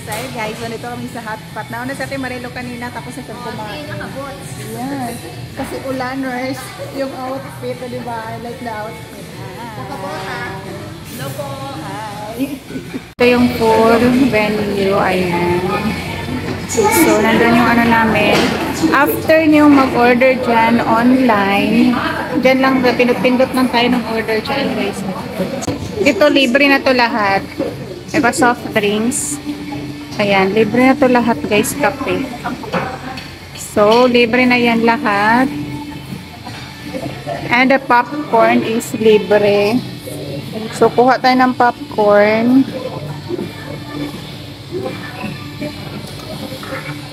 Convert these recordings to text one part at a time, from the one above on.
Sir, guys, nandito kami sa hotpot. Nauna sa ating Marilo kanina, tapos ito kumain. Yes. Kasi ulaners, yung outfit, di ba? I like the outfit. Hello po. Hi. Ito yung full venue. Ayan. So, nandun yung ano namin. After nyo mag-order dyan online, dyan lang, pinut-pindot lang tayo ng order dyan, guys. Ito, libre na to lahat. Diba, soft drinks. Ayan, libre na to lahat, guys, kape. So, libre na yan lahat. And the popcorn is libre. So, kuha tayo ng popcorn.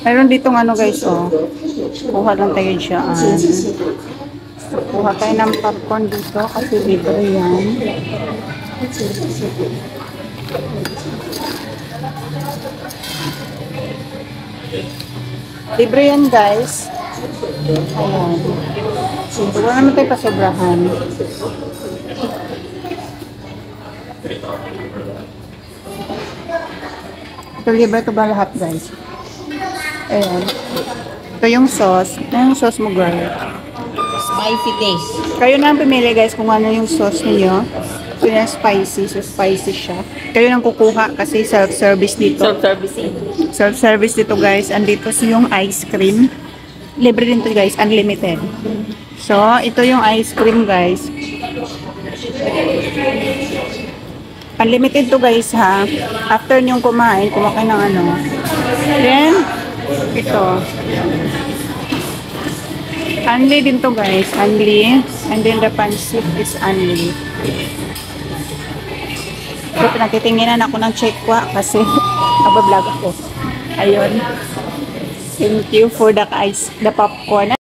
Meron ditong ano, guys, oh. Kuha lang tayo dyan. So, kuha tayo ng popcorn dito kasi libre yan. Libre yan, guys. Ayan. Wala naman tayo pasobrahan. Ito, libre ito ba lahat, guys? Ayan. Ito yung sauce. Ano yung sauce mo, girl? Spicy taste. Kayo na ang pumili, guys, kung ano yung sauce niyo. Ito yung spicy. So, spicy siya. Kayo nang kukuha kasi self-service dito. Self-servicing. Self-service dito, guys. Andito yung ice cream. Libre din to, guys. Unlimited. So, ito yung ice cream, guys. Unlimited to, guys, ha. After nyong kumakain ng ano. Then, ito. Unli din to, guys. Unli. And then the pancit is unli. So, pinatitinginan ako ng checkwa kasi nabablog ako. Ayun. Thank you for the popcorn.